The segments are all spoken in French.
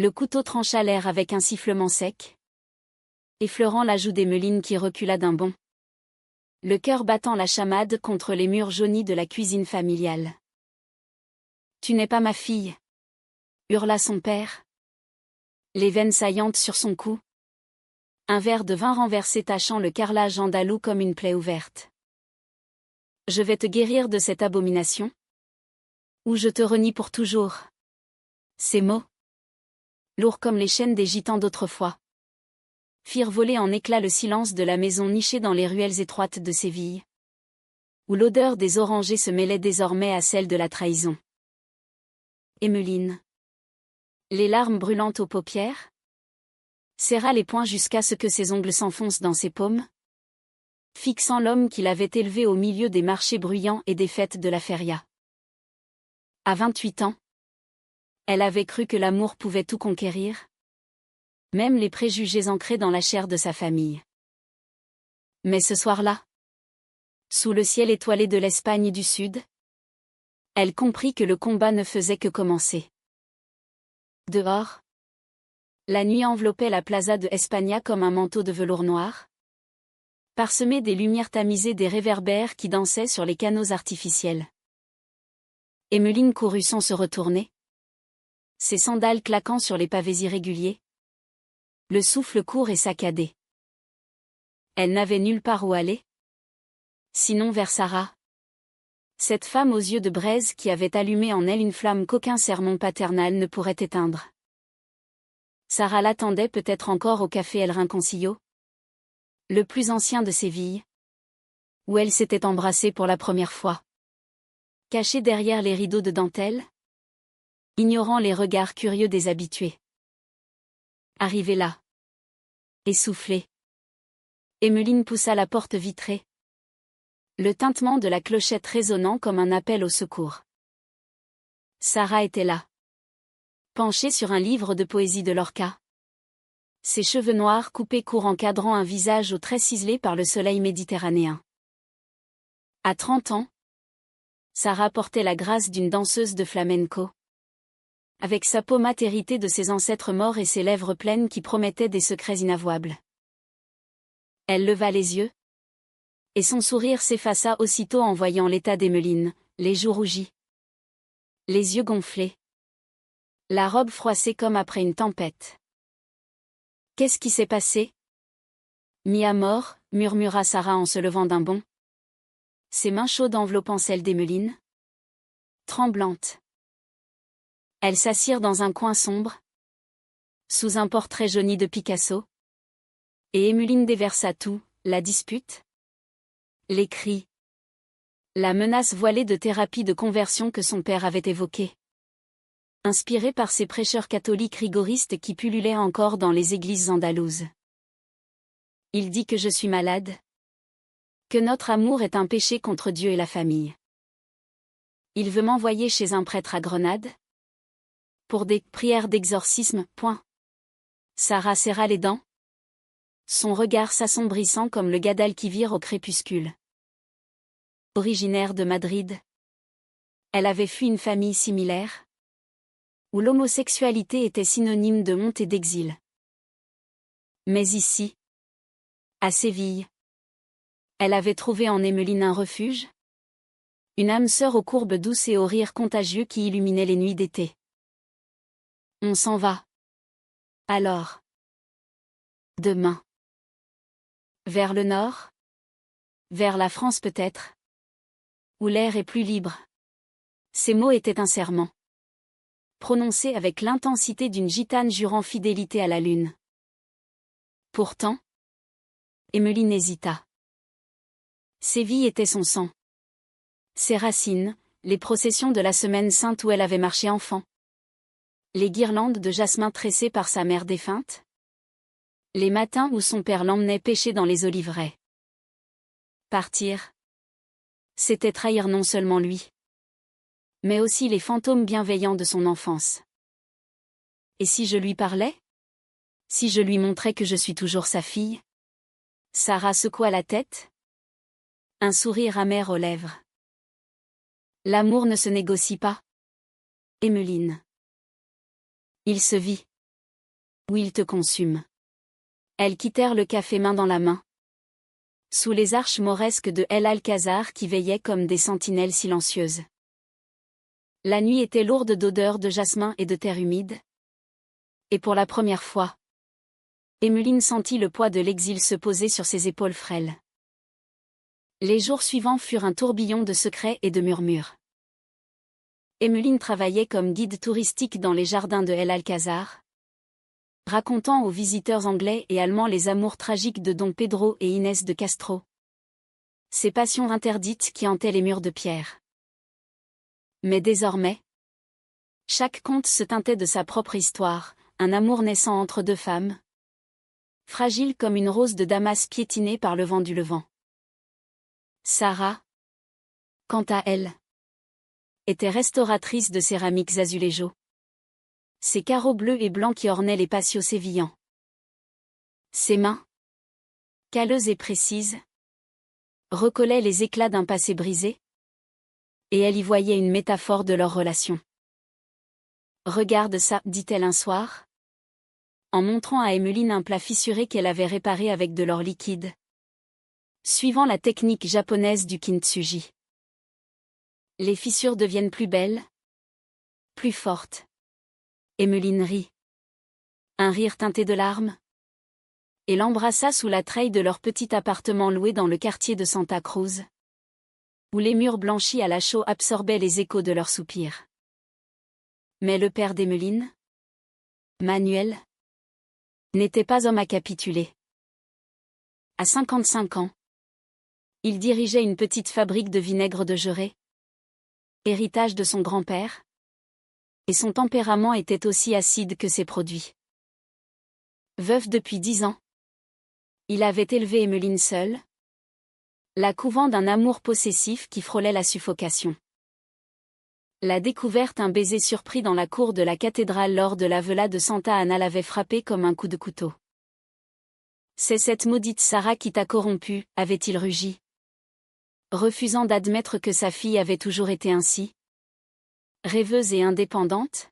Le couteau trancha l'air avec un sifflement sec, effleurant la joue d'Emmeline qui recula d'un bond, le cœur battant la chamade contre les murs jaunis de la cuisine familiale. « Tu n'es pas ma fille !» hurla son père, les veines saillantes sur son cou, un verre de vin renversé tachant le carrelage andalou comme une plaie ouverte. « Je vais te guérir de cette abomination, ou je te renie pour toujours. » Ces mots, lourds comme les chaînes des gitans d'autrefois, firent voler en éclats le silence de la maison nichée dans les ruelles étroites de Séville, où l'odeur des orangers se mêlait désormais à celle de la trahison. Emmeline, les larmes brûlantes aux paupières, serra les poings jusqu'à ce que ses ongles s'enfoncent dans ses paumes, fixant l'homme qui l'avait élevé au milieu des marchés bruyants et des fêtes de la feria. À 28 ans, elle avait cru que l'amour pouvait tout conquérir, même les préjugés ancrés dans la chair de sa famille. Mais ce soir-là, sous le ciel étoilé de l'Espagne du Sud, elle comprit que le combat ne faisait que commencer. Dehors, la nuit enveloppait la plaza de España comme un manteau de velours noir, parsemé des lumières tamisées des réverbères qui dansaient sur les canaux artificiels. Emmeline courut sans se retourner, ses sandales claquant sur les pavés irréguliers, le souffle court et saccadé. Elle n'avait nulle part où aller, sinon vers Sarah, cette femme aux yeux de braise qui avait allumé en elle une flamme qu'aucun sermon paternel ne pourrait éteindre. Sarah l'attendait peut-être encore au café El Rinconcillo, le plus ancien de Séville, où elle s'était embrassée pour la première fois. Cachée derrière les rideaux de dentelle, ignorant les regards curieux des habitués. Arrivée là, essoufflée, Emmeline poussa la porte vitrée, le tintement de la clochette résonnant comme un appel au secours. Sarah était là, penchée sur un livre de poésie de Lorca. Ses cheveux noirs coupés courts encadrant un visage aux traits ciselés par le soleil méditerranéen. À 30 ans, Sarah portait la grâce d'une danseuse de flamenco, avec sa peau mate héritée de ses ancêtres morts et ses lèvres pleines qui promettaient des secrets inavouables. Elle leva les yeux, et son sourire s'effaça aussitôt en voyant l'état d'Emmeline, les joues rougies, les yeux gonflés, la robe froissée comme après une tempête. « Qu'est-ce qui s'est passé ? » Mis à mort, murmura Sarah en se levant d'un bond, ses mains chaudes enveloppant celles d'Emmeline, tremblantes. Elles s'assirent dans un coin sombre, sous un portrait jauni de Picasso, et Emmeline déversa tout, la dispute, les cris, la menace voilée de thérapie de conversion que son père avait évoquée. Inspiré par ces prêcheurs catholiques rigoristes qui pullulaient encore dans les églises andalouses. Il dit que je suis malade, que notre amour est un péché contre Dieu et la famille. Il veut m'envoyer chez un prêtre à Grenade, pour des prières d'exorcisme, point. Sarah serra les dents, son regard s'assombrissant comme le Guadalquivir au crépuscule. Originaire de Madrid, elle avait fui une famille similaire, où l'homosexualité était synonyme de honte et d'exil. Mais ici, à Séville, elle avait trouvé en Emmeline un refuge, une âme sœur aux courbes douces et aux rires contagieux qui illuminaient les nuits d'été. On s'en va. Alors. Demain. Vers le nord? Vers la France peut-être? Où l'air est plus libre. Ces mots étaient un serment, prononcé avec l'intensité d'une gitane jurant fidélité à la lune. Pourtant, Emmeline hésita. Séville était son sang. Ses racines, les processions de la Semaine Sainte où elle avait marché enfant. Les guirlandes de jasmin tressées par sa mère défunte. Les matins où son père l'emmenait pêcher dans les oliveraies. Partir, c'était trahir non seulement lui, mais aussi les fantômes bienveillants de son enfance. Et si je lui parlais? Si je lui montrais que je suis toujours sa fille? Sarah secoua la tête, un sourire amer aux lèvres. L'amour ne se négocie pas. Emmeline. Il se vit. Ou il te consume. Elles quittèrent le café main dans la main, sous les arches mauresques de El Alcázar qui veillaient comme des sentinelles silencieuses. La nuit était lourde d'odeurs de jasmin et de terre humide. Et pour la première fois, Emmeline sentit le poids de l'exil se poser sur ses épaules frêles. Les jours suivants furent un tourbillon de secrets et de murmures. Emmeline travaillait comme guide touristique dans les jardins de El Alcázar, racontant aux visiteurs anglais et allemands les amours tragiques de Don Pedro et Inès de Castro. Ces passions interdites qui hantaient les murs de pierre. Mais désormais, chaque conte se teintait de sa propre histoire, un amour naissant entre deux femmes, fragile comme une rose de Damas piétinée par le vent du Levant. Sarah, quant à elle, était restauratrice de céramiques azuléjo. Ses carreaux bleus et blancs qui ornaient les patios sévillants. Ses mains, calleuses et précises, recollaient les éclats d'un passé brisé, et elle y voyait une métaphore de leur relation. « Regarde ça, dit-elle un soir, en montrant à Emmeline un plat fissuré qu'elle avait réparé avec de l'or liquide, suivant la technique japonaise du kintsugi. Les fissures deviennent plus belles, plus fortes. Emmeline rit. Un rire teinté de larmes. Et l'embrassa sous la treille de leur petit appartement loué dans le quartier de Santa Cruz, où les murs blanchis à la chaux absorbaient les échos de leurs soupirs. Mais le père d'Emmeline, Manuel, n'était pas homme à capituler. À 55 ans, il dirigeait une petite fabrique de vinaigre de Jerez, héritage de son grand-père, et son tempérament était aussi acide que ses produits. Veuf depuis 10 ans, il avait élevé Emmeline seule, la couvant d'un amour possessif qui frôlait la suffocation. La découverte un baiser surpris dans la cour de la cathédrale lors de la vela de Santa Anna l'avait frappé comme un coup de couteau. « C'est cette maudite Sarah qui t'a corrompu, avait-il rugi, refusant d'admettre que sa fille avait toujours été ainsi. Rêveuse et indépendante,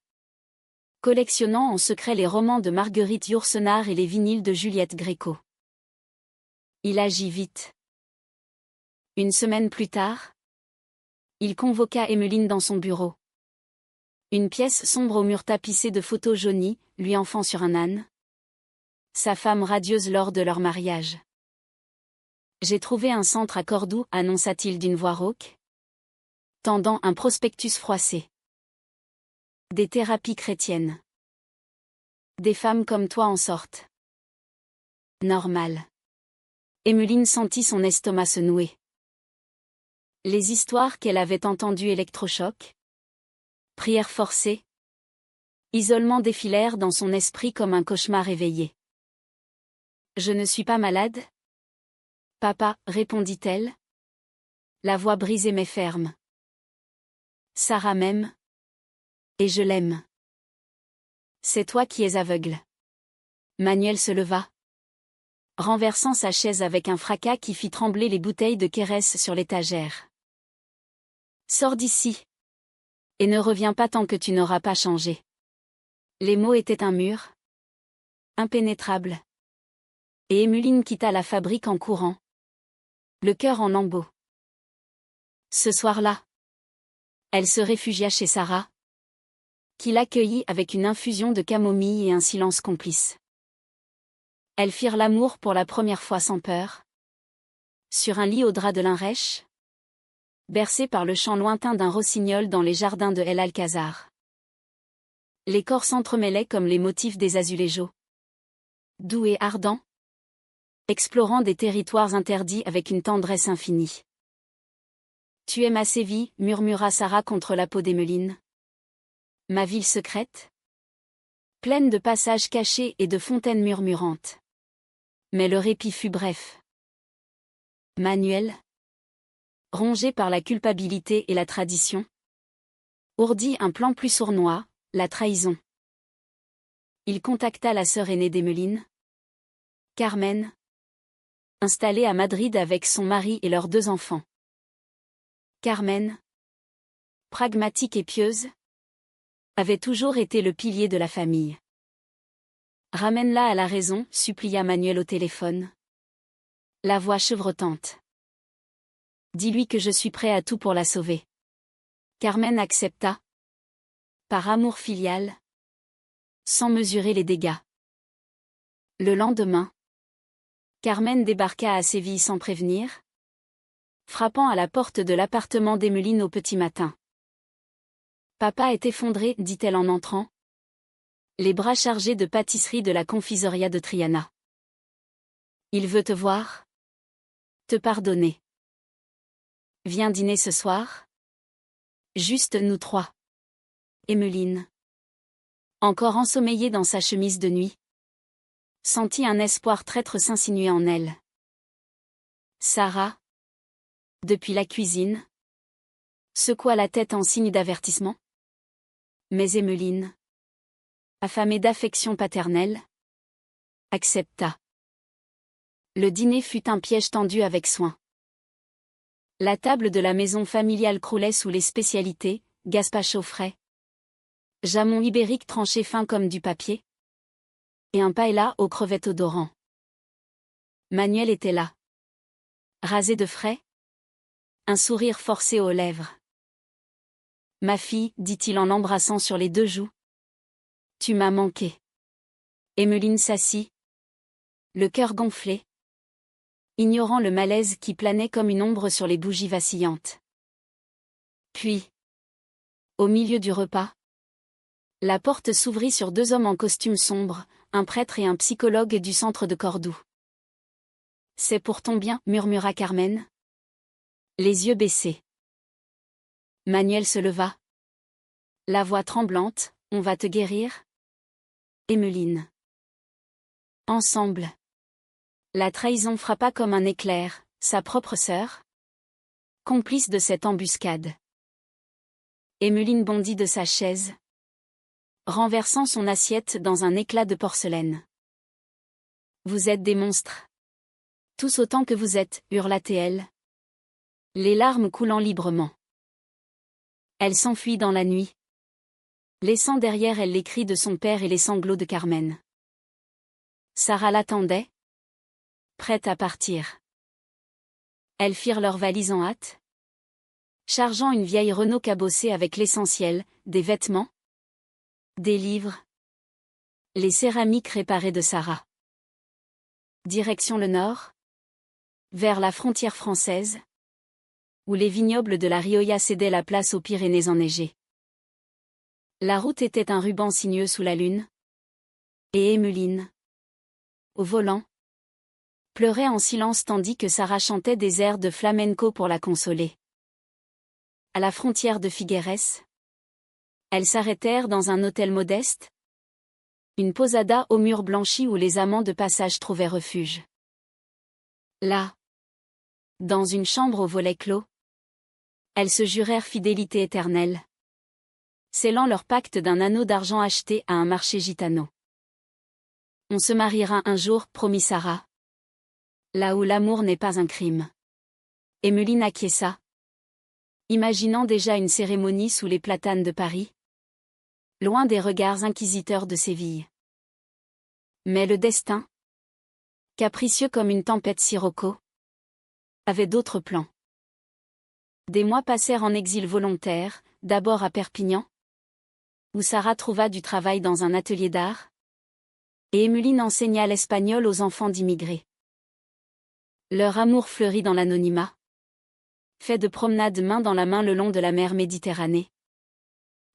collectionnant en secret les romans de Marguerite Yourcenar et les vinyles de Juliette Gréco. Il agit vite. Une semaine plus tard, il convoqua Emmeline dans son bureau. Une pièce sombre aux murs tapissés de photos jaunies, lui enfant sur un âne. Sa femme radieuse lors de leur mariage. « J'ai trouvé un centre à Cordoue, annonça-t-il d'une voix rauque, tendant un prospectus froissé. Des thérapies chrétiennes. Des femmes comme toi en sortent. Normal. » Emmeline sentit son estomac se nouer. Les histoires qu'elle avait entendues électrochoc, prières forcées, isolement défilèrent dans son esprit comme un cauchemar éveillé. « Je ne suis pas malade ? » Papa, répondit-elle. La voix brisée mais ferme. Sarah m'aime. Et je l'aime. C'est toi qui es aveugle. Manuel se leva, renversant sa chaise avec un fracas qui fit trembler les bouteilles de Quérès sur l'étagère. Sors d'ici. Et ne reviens pas tant que tu n'auras pas changé. Les mots étaient un mur, impénétrable. Et Emmeline quitta la fabrique en courant, le cœur en lambeaux. Ce soir-là, elle se réfugia chez Sarah, qui l'accueillit avec une infusion de camomille et un silence complice. Elles firent l'amour pour la première fois sans peur, sur un lit au drap de lin rêche, bercé par le chant lointain d'un rossignol dans les jardins de El Alcázar. Les corps s'entremêlaient comme les motifs des azuléjos. Doux et ardents, explorant des territoires interdits avec une tendresse infinie. « Tu es ma Séville, murmura Sarah contre la peau d'Emmeline. Ma ville secrète ? Pleine de passages cachés et de fontaines murmurantes. Mais le répit fut bref. Manuel, rongé par la culpabilité et la tradition, ourdit un plan plus sournois, la trahison. Il contacta la sœur aînée d'Emmeline, Carmen, installée à Madrid avec son mari et leurs 2 enfants. Carmen, pragmatique et pieuse, avait toujours été le pilier de la famille. Ramène-la à la raison, supplia Manuel au téléphone. La voix chevrotante. Dis-lui que je suis prêt à tout pour la sauver. Carmen accepta. Par amour filial. Sans mesurer les dégâts. Le lendemain, Carmen débarqua à Séville sans prévenir, frappant à la porte de l'appartement d'Emeline au petit matin. Papa est effondré, dit-elle en entrant, les bras chargés de pâtisserie de la confiseria de Triana. Il veut te voir. Te pardonner. Viens dîner ce soir. Juste nous trois. Emeline, encore ensommeillée dans sa chemise de nuit, sentit un espoir traître s'insinuer en elle. Sarah, depuis la cuisine, secoua la tête en signe d'avertissement. Mais Emeline, affamée d'affection paternelle, accepta. Le dîner fut un piège tendu avec soin. La table de la maison familiale croulait sous les spécialités, gazpacho frais, jamon ibérique tranché fin comme du papier, et un paella aux crevettes odorants. Manuel était là. Rasé de frais, un sourire forcé aux lèvres. Ma fille, dit-il en l'embrassant sur les 2 joues. Tu m'as manqué. Emeline s'assit, le cœur gonflé, ignorant le malaise qui planait comme une ombre sur les bougies vacillantes. Puis, au milieu du repas, la porte s'ouvrit sur 2 hommes en costume sombre, un prêtre et un psychologue du centre de Cordoue. C'est pour ton bien, murmura Carmen, les yeux baissés. Manuel se leva. La voix tremblante, on va te guérir? Emeline. Ensemble. La trahison frappa comme un éclair, sa propre sœur, complice de cette embuscade. Emeline bondit de sa chaise, renversant son assiette dans un éclat de porcelaine. Vous êtes des monstres. Tous autant que vous êtes, hurla-t-elle, les larmes coulant librement. Elle s'enfuit dans la nuit, laissant derrière elle les cris de son père et les sanglots de Carmen. Sarah l'attendait, prête à partir. Elles firent leurs valises en hâte, chargeant une vieille Renault cabossée avec l'essentiel, des vêtements, des livres, les céramiques réparées de Sarah. Direction le nord, vers la frontière française, où les vignobles de la Rioja cédaient la place aux Pyrénées enneigées. La route était un ruban sinueux sous la lune, et Emeline, au volant, pleurait en silence tandis que Sarah chantait des airs de flamenco pour la consoler. À la frontière de Figueres, elles s'arrêtèrent dans un hôtel modeste, une posada aux murs blanchis où les amants de passage trouvaient refuge. Là, dans une chambre aux volets clos, elles se jurèrent fidélité éternelle, scellant leur pacte d'un anneau d'argent acheté à un marché gitano. On se mariera un jour, promit Sarah. Là où l'amour n'est pas un crime. Emeline acquiesça, imaginant déjà une cérémonie sous les platanes de Paris, loin des regards inquisiteurs de Séville. Mais le destin, capricieux comme une tempête sirocco, avait d'autres plans. Des mois passèrent en exil volontaire, d'abord à Perpignan, où Sarah trouva du travail dans un atelier d'art, et Emeline enseigna l'espagnol aux enfants d'immigrés. Leur amour fleurit dans l'anonymat, fait de promenades main dans la main le long de la mer Méditerranée,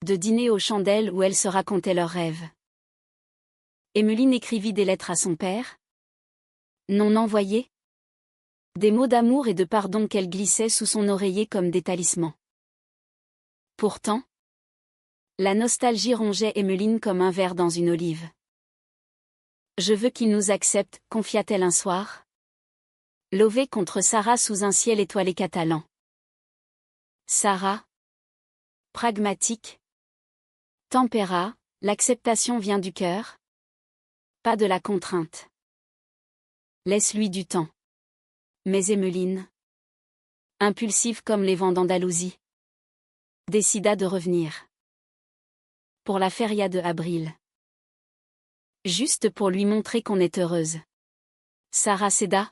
de dîners aux chandelles où elles se racontaient leurs rêves. Emeline écrivit des lettres à son père, non envoyées, des mots d'amour et de pardon qu'elle glissait sous son oreiller comme des talismans. Pourtant, la nostalgie rongeait Emeline comme un ver dans une olive. Je veux qu'il nous accepte, confia-t-elle un soir, levée contre Sarah sous un ciel étoilé catalan. Sarah, pragmatique, tempéra, l'acceptation vient du cœur, pas de la contrainte. Laisse-lui du temps. Mais Emeline, impulsive comme les vents d'Andalousie, décida de revenir. Pour la feria de avril. Juste pour lui montrer qu'on est heureuse. Sarah céda.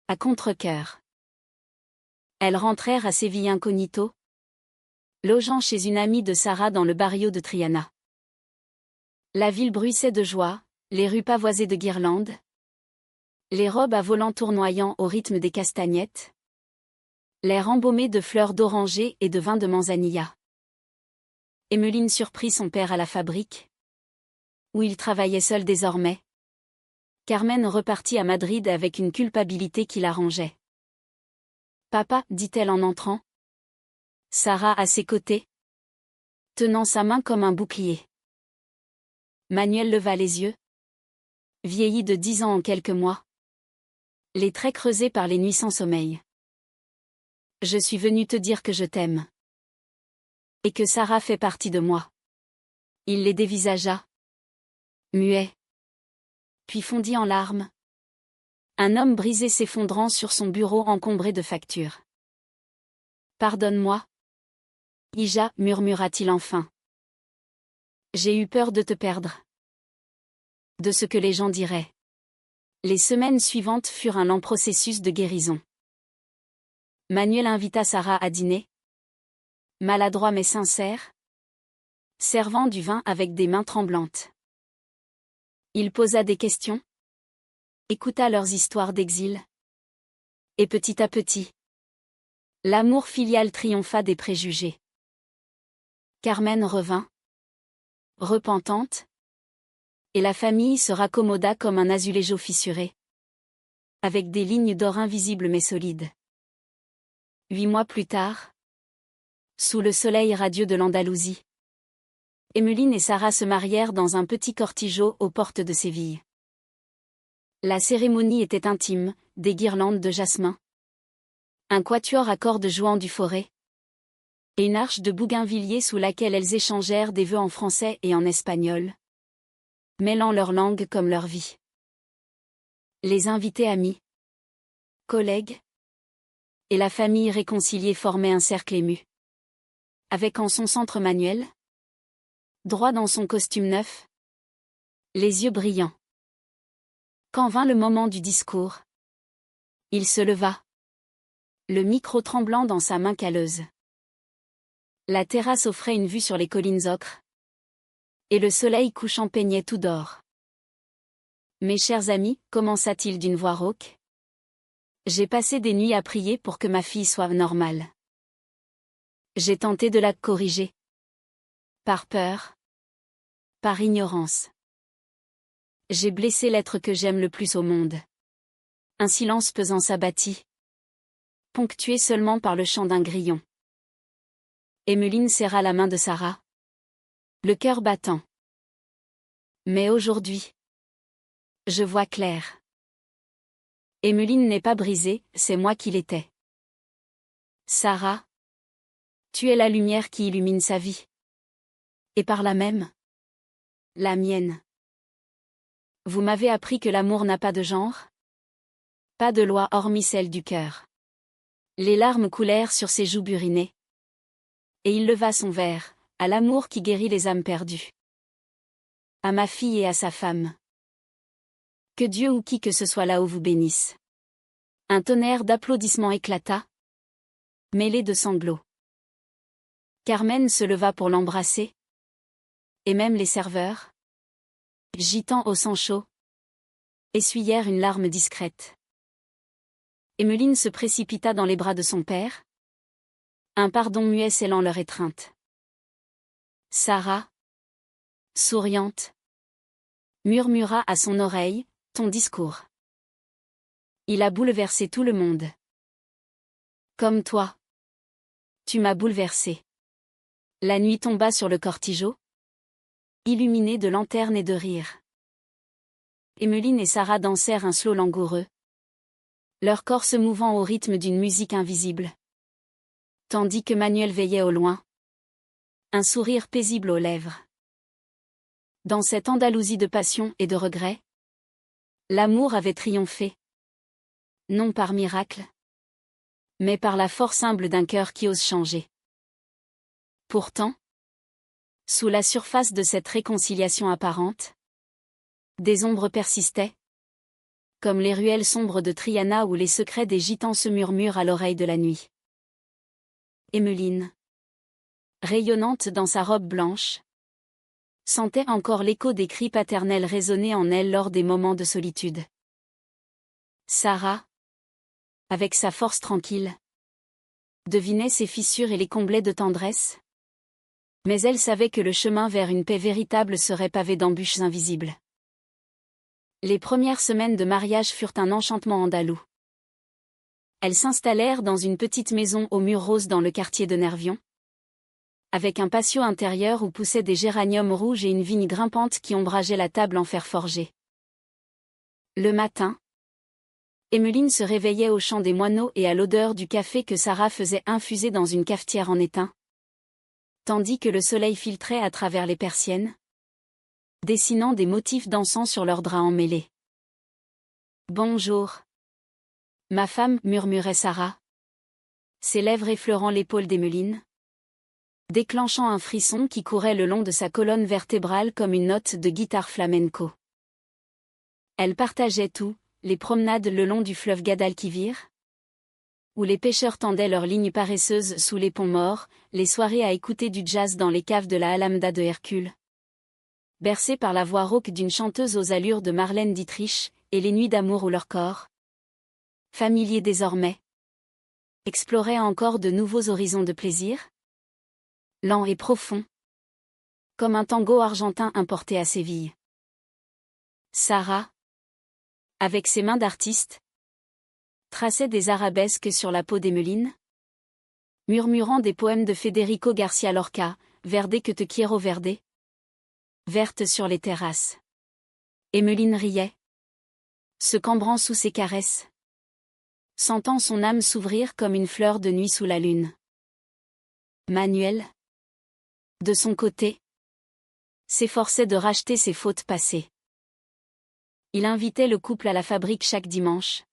À contre-cœur. Elles rentrèrent à Séville incognito, logeant chez une amie de Sarah dans le barrio de Triana. La ville bruissait de joie, les rues pavoisées de guirlandes, les robes à volants tournoyant au rythme des castagnettes, l'air embaumé de fleurs d'oranger et de vin de manzanilla. Emmeline surprit son père à la fabrique, où il travaillait seul désormais. Carmen repartit à Madrid avec une culpabilité qui l'arrangeait. « Papa, dit-elle en entrant. Sarah à ses côtés, tenant sa main comme un bouclier. Manuel leva les yeux. Vieilli de 10 ans en quelques mois. Les traits creusés par les nuits sans sommeil. Je suis venu te dire que je t'aime. Et que Sarah fait partie de moi. Il les dévisagea. Muet. Puis fondit en larmes. Un homme brisé s'effondrant sur son bureau encombré de factures. Pardonne-moi. Ija, murmura-t-il enfin. J'ai eu peur de te perdre. De ce que les gens diraient. Les semaines suivantes furent un lent processus de guérison. Manuel invita Sarah à dîner. Maladroit mais sincère. Servant du vin avec des mains tremblantes. Il posa des questions. Écouta leurs histoires d'exil. Et petit à petit, l'amour filial triompha des préjugés. Carmen revint, repentante, et la famille se raccommoda comme un azuléjo fissuré, avec des lignes d'or invisibles mais solides. 8 mois plus tard, sous le soleil radieux de l'Andalousie, Emmeline et Sarah se marièrent dans un petit cortijo aux portes de Séville. La cérémonie était intime, des guirlandes de jasmin, un quatuor à cordes jouant du forêt, et une arche de bougainvilliers sous laquelle elles échangèrent des vœux en français et en espagnol, mêlant leur langue comme leur vie. Les invités amis, collègues, et la famille réconciliée formaient un cercle ému. Avec en son centre Manuel, droit dans son costume neuf, les yeux brillants. Quand vint le moment du discours, il se leva, le micro tremblant dans sa main calleuse. La terrasse offrait une vue sur les collines ocres, et le soleil couchant peignait tout d'or. Mes chers amis, commença-t-il d'une voix rauque, j'ai passé des nuits à prier pour que ma fille soit normale. J'ai tenté de la corriger. Par peur. Par ignorance. J'ai blessé l'être que j'aime le plus au monde. Un silence pesant s'abattit, ponctué seulement par le chant d'un grillon. Emmeline serra la main de Sarah, le cœur battant. Mais aujourd'hui, je vois clair. Emmeline n'est pas brisée, c'est moi qui l'étais. Sarah, tu es la lumière qui illumine sa vie. Et par là même, la mienne. Vous m'avez appris que l'amour n'a pas de genre? Pas de loi hormis celle du cœur. Les larmes coulèrent sur ses joues burinées. Et il leva son verre, à l'amour qui guérit les âmes perdues. À ma fille et à sa femme. Que Dieu ou qui que ce soit là-haut vous bénisse. Un tonnerre d'applaudissements éclata, mêlé de sanglots. Carmen se leva pour l'embrasser. Et même les serveurs, gitant au sang chaud, essuyèrent une larme discrète. Emmeline se précipita dans les bras de son père. Un pardon muet scellant leur étreinte. Sarah, souriante, murmura à son oreille, ton discours. Il a bouleversé tout le monde. Comme toi. Tu m'as bouleversé. La nuit tomba sur le cortijo, illuminé de lanternes et de rires. Emmeline et Sarah dansèrent un slow langoureux, leur corps se mouvant au rythme d'une musique invisible. Tandis que Manuel veillait au loin, un sourire paisible aux lèvres. Dans cette Andalousie de passion et de regret, l'amour avait triomphé. Non par miracle, mais par la force humble d'un cœur qui ose changer. Pourtant, sous la surface de cette réconciliation apparente, Des ombres persistaient, comme les ruelles sombres de Triana où les secrets des gitans se murmurent à l'oreille de la nuit. Emmeline, rayonnante dans sa robe blanche, sentait encore l'écho des cris paternels résonner en elle lors des moments de solitude. Sarah, avec sa force tranquille, devinait ses fissures et les comblait de tendresse. Mais elle savait que le chemin vers une paix véritable serait pavé d'embûches invisibles. Les premières semaines de mariage furent un enchantement andalou. Elles s'installèrent dans une petite maison aux murs roses dans le quartier de Nervion, avec un patio intérieur où poussaient des géraniums rouges et une vigne grimpante qui ombrageait la table en fer forgé. Le matin, Emmeline se réveillait au chant des moineaux et à l'odeur du café que Sarah faisait infuser dans une cafetière en étain, tandis que le soleil filtrait à travers les persiennes, dessinant des motifs dansants sur leurs draps emmêlés. « Bonjour. Ma femme, murmurait Sarah, ses lèvres effleurant l'épaule d'Emmeline, déclenchant un frisson qui courait le long de sa colonne vertébrale comme une note de guitare flamenco. Elle partageait tout, les promenades le long du fleuve Guadalquivir, où les pêcheurs tendaient leurs lignes paresseuses sous les ponts morts, les soirées à écouter du jazz dans les caves de la Alameda de Hercule, bercées par la voix rauque d'une chanteuse aux allures de Marlène Dietrich, et les nuits d'amour où leur corps, familier désormais, explorait encore de nouveaux horizons de plaisir, lent et profond, comme un tango argentin importé à Séville. Sarah, avec ses mains d'artiste, traçait des arabesques sur la peau d'Emmeline, murmurant des poèmes de Federico Garcia Lorca, Verde que te quiero verde, verte sur les terrasses. Emmeline riait, se cambrant sous ses caresses, sentant son âme s'ouvrir comme une fleur de nuit sous la lune. Manuel, de son côté, s'efforçait de racheter ses fautes passées. Il invitait le couple à la fabrique chaque dimanche,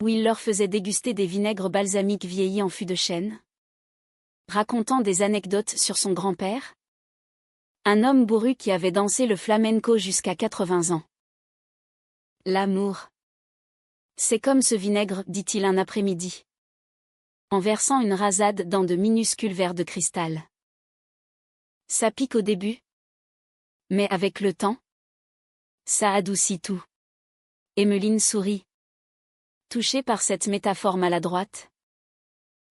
où il leur faisait déguster des vinaigres balsamiques vieillis en fût de chêne, racontant des anecdotes sur son grand-père, un homme bourru qui avait dansé le flamenco jusqu'à 80 ans. L'amour, c'est comme ce vinaigre, dit-il un après-midi, en versant une rasade dans de minuscules verres de cristal. Ça pique au début, mais avec le temps, ça adoucit tout. Emmeline sourit, touchée par cette métaphore maladroite,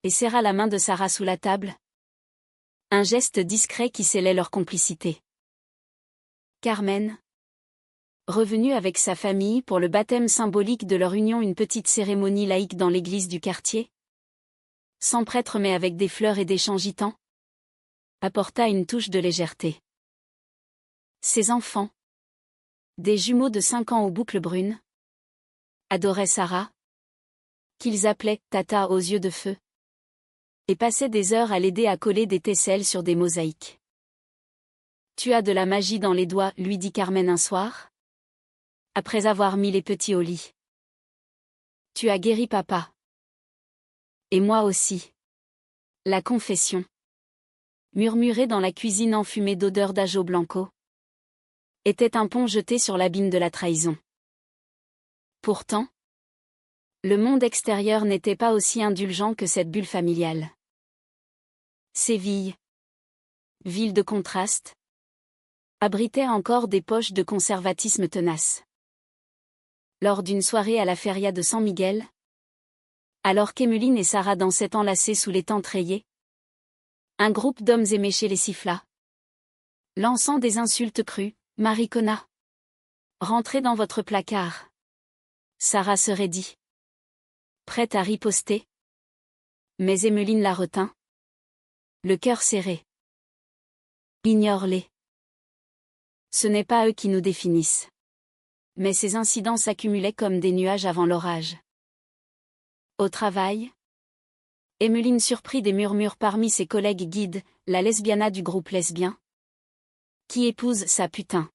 et serra la main de Sarah sous la table. Un geste discret qui scellait leur complicité. Carmen, revenue avec sa famille pour le baptême symbolique de leur union, une petite cérémonie laïque dans l'église du quartier, sans prêtre mais avec des fleurs et des chants gitans, apporta une touche de légèreté. Ses enfants, des jumeaux de 5 ans aux boucles brunes, adoraient Sarah, qu'ils appelaient « Tata aux yeux de feu », et passaient des heures à l'aider à coller des tesselles sur des mosaïques. « Tu as de la magie dans les doigts », lui dit Carmen un soir, après avoir mis les petits au lit. « Tu as guéri papa. Et moi aussi. » La confession, murmurée dans la cuisine enfumée d'odeur d'ajo blanco, était un pont jeté sur l'abîme de la trahison. Pourtant, le monde extérieur n'était pas aussi indulgent que cette bulle familiale. Séville, ville de contraste, abritait encore des poches de conservatisme tenace. Lors d'une soirée à la feria de San Miguel, alors qu'Emmeline et Sarah dansaient enlacées sous les tentes rayées, un groupe d'hommes éméchés les siffla, lançant des insultes crues. « Maricona, rentrez dans votre placard. » Sarah se raidit, prête à riposter. Mais Emmeline la retint, le cœur serré. « Ignore-les. Ce n'est pas eux qui nous définissent. » Mais ces incidents s'accumulaient comme des nuages avant l'orage. Au travail, Emmeline surprit des murmures parmi ses collègues guides, la lesbiana du groupe lesbien, qui épouse sa putain.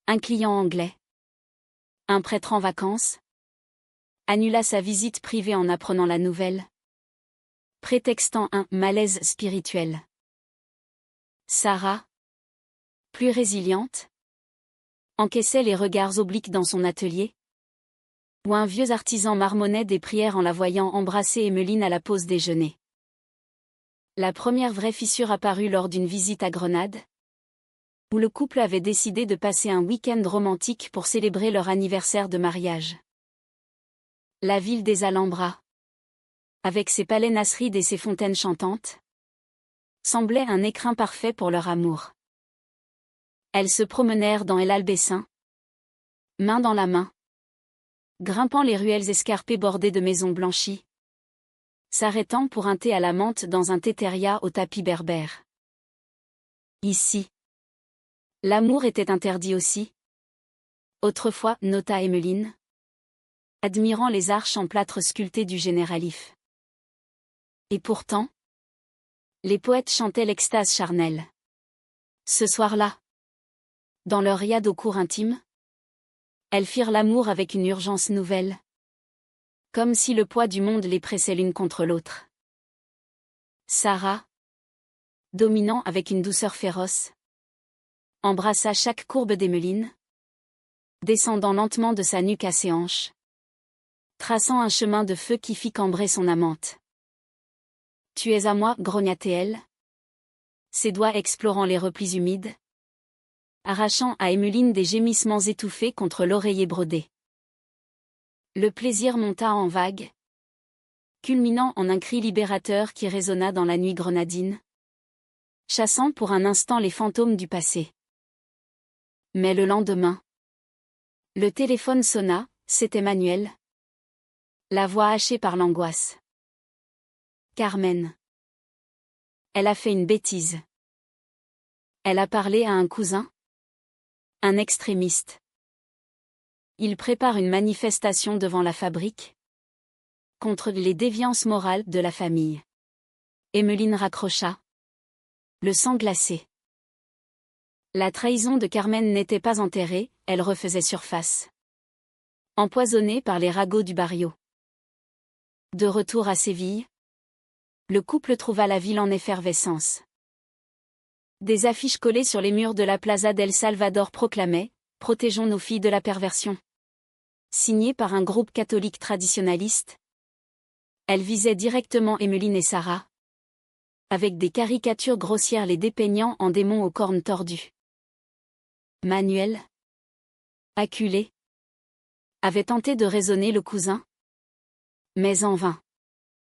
Un client anglais, un prêtre en vacances, annula sa visite privée en apprenant la nouvelle, prétextant un malaise spirituel. Sarah, plus résiliente, encaissait les regards obliques dans son atelier, où un vieux artisan marmonnait des prières en la voyant embrasser Emmeline à la pause déjeuner. La première vraie fissure apparut lors d'une visite à Grenade, où le couple avait décidé de passer un week-end romantique pour célébrer leur anniversaire de mariage. La ville des Alhambras, avec ses palais nasrides et ses fontaines chantantes, semblait un écrin parfait pour leur amour. Elles se promenèrent dans El Albessin, main dans la main, grimpant les ruelles escarpées bordées de maisons blanchies, s'arrêtant pour un thé à la menthe dans un thé-terria au tapis berbère. Ici, l'amour était interdit aussi. Autrefois, nota Emmeline, admirant les arches en plâtre sculpté du Généralif. Et pourtant, les poètes chantaient l'extase charnelle. Ce soir-là, dans leur riad au cours intime, elles firent l'amour avec une urgence nouvelle, comme si le poids du monde les pressait l'une contre l'autre. Sarah, dominant avec une douceur féroce, embrassa chaque courbe d'Emmeline, descendant lentement de sa nuque à ses hanches, traçant un chemin de feu qui fit cambrer son amante. « Tu es à moi, grogna-t-elle, ses doigts explorant les replis humides, arrachant à Emmeline des gémissements étouffés contre l'oreiller brodé. Le plaisir monta en vagues, culminant en un cri libérateur qui résonna dans la nuit grenadine, chassant pour un instant les fantômes du passé. Mais le lendemain, le téléphone sonna, c'était Manuel, la voix hachée par l'angoisse. Carmen. Elle a fait une bêtise. Elle a parlé à un cousin? Un extrémiste. Il prépare une manifestation devant la fabrique contre les déviances morales de la famille. Emmeline raccrocha, le sang glacé. La trahison de Carmen n'était pas enterrée, elle refaisait surface. Empoisonnée par les ragots du barrio. De retour à Séville, le couple trouva la ville en effervescence. Des affiches collées sur les murs de la Plaza del Salvador proclamaient « Protégeons nos filles de la perversion ». Signées par un groupe catholique traditionnaliste, elles visaient directement Emmeline et Sarah, avec des caricatures grossières les dépeignant en démons aux cornes tordues. Manuel, acculé, avait tenté de raisonner le cousin, mais en vain.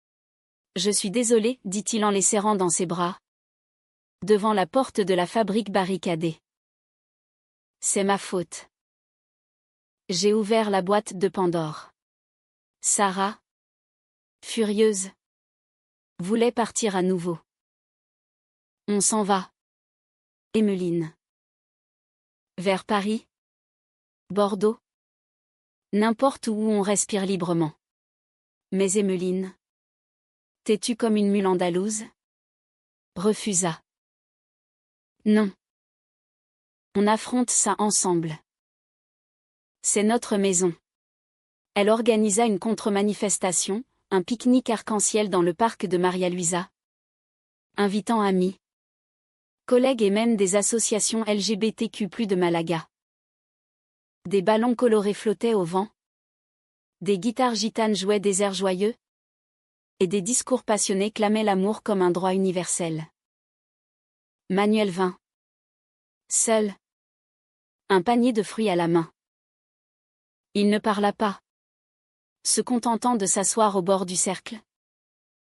« Je suis désolé, dit-il en les serrant dans ses bras, devant la porte de la fabrique barricadée. C'est ma faute. J'ai ouvert la boîte de Pandore. » Sarah, furieuse, voulait partir à nouveau. « On s'en va. Emmeline. Vers Paris, Bordeaux, n'importe où on respire librement. » Mais Emmeline, têtue comme une mule andalouse, refusa. « Non. On affronte ça ensemble. C'est notre maison. » Elle organisa une contre-manifestation, un pique-nique arc-en-ciel dans le parc de Maria Luisa, invitant amis, collègues et même des associations LGBTQ+ de Malaga. Des ballons colorés flottaient au vent, des guitares gitanes jouaient des airs joyeux, et des discours passionnés clamaient l'amour comme un droit universel. Manuel vint. Seul. Un panier de fruits à la main. Il ne parla pas, se contentant de s'asseoir au bord du cercle,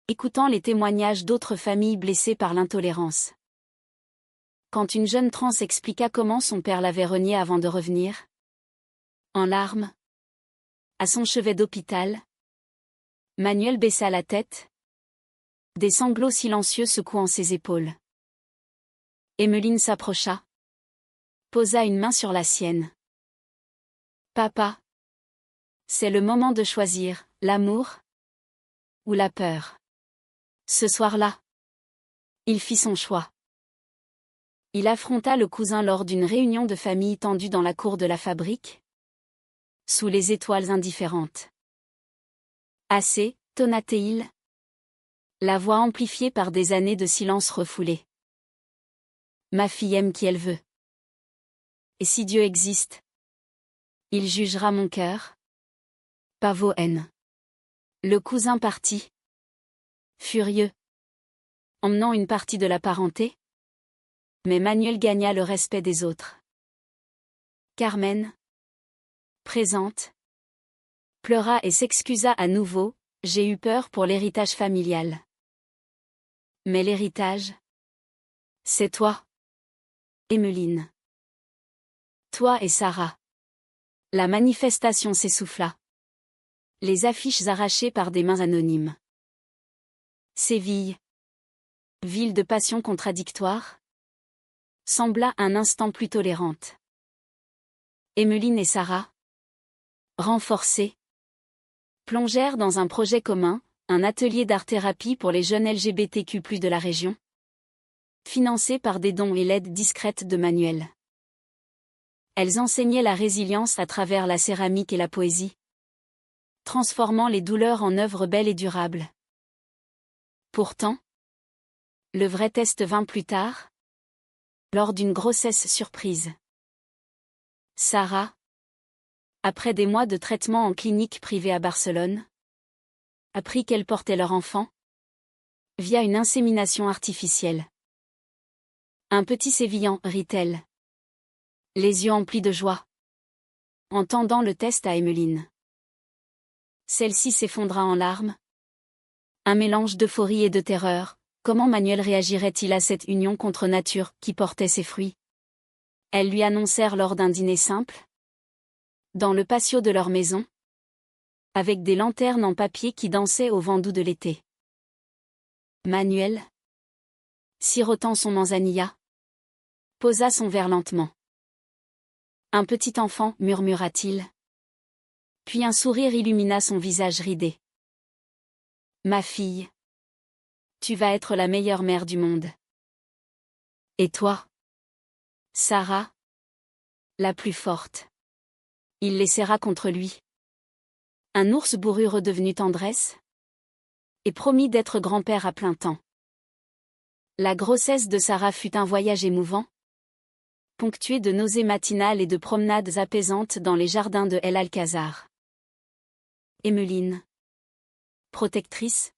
écoutant les témoignages d'autres familles blessées par l'intolérance. Quand une jeune trans expliqua comment son père l'avait reniée avant de revenir, en larmes, à son chevet d'hôpital, Manuel baissa la tête, des sanglots silencieux secouant ses épaules. Emmeline s'approcha, posa une main sur la sienne. « Papa, c'est le moment de choisir, l'amour ou la peur. » Ce soir-là, il fit son choix. Il affronta le cousin lors d'une réunion de famille tendue dans la cour de la fabrique, sous les étoiles indifférentes. Assez, tonna-t-il, la voix amplifiée par des années de silence refoulé. Ma fille aime qui elle veut. Et si Dieu existe, il jugera mon cœur. Pas vos haines. Le cousin partit. Furieux. Emmenant une partie de la parenté. Mais Manuel gagna le respect des autres. Carmen, présente, pleura et s'excusa à nouveau. J'ai eu peur pour l'héritage familial. Mais l'héritage, c'est toi, Emmeline. Toi et Sarah. La manifestation s'essouffla. Les affiches arrachées par des mains anonymes. Séville, ville de passion contradictoire, sembla un instant plus tolérante. Emmeline et Sarah, renforcées, plongèrent dans un projet commun, un atelier d'art-thérapie pour les jeunes LGBTQ+ de la région, financé par des dons et l'aide discrète de Manuel. Elles enseignaient la résilience à travers la céramique et la poésie, transformant les douleurs en œuvres belles et durables. Pourtant, le vrai test vint plus tard, lors d'une grossesse surprise. Sarah, après des mois de traitement en clinique privée à Barcelone, apprit qu'elle portait leur enfant, via une insémination artificielle. Un petit sévillant, rit-elle, les yeux emplis de joie, en tendant le test à Emmeline. Celle-ci s'effondra en larmes. Un mélange d'euphorie et de terreur. Comment Manuel réagirait-il à cette union contre nature qui portait ses fruits? Elles lui annoncèrent lors d'un dîner simple, dans le patio de leur maison, avec des lanternes en papier qui dansaient au vent doux de l'été. Manuel, sirotant son manzanilla, posa son verre lentement. Un petit enfant, murmura-t-il. Puis un sourire illumina son visage ridé. Ma fille, tu vas être la meilleure mère du monde. Et toi, Sarah, la plus forte. Il les serra contre lui. Un ours bourru redevenu tendresse, et promit d'être grand-père à plein temps. La grossesse de Sarah fut un voyage émouvant, ponctué de nausées matinales et de promenades apaisantes dans les jardins de El Alcázar. Emmeline, protectrice,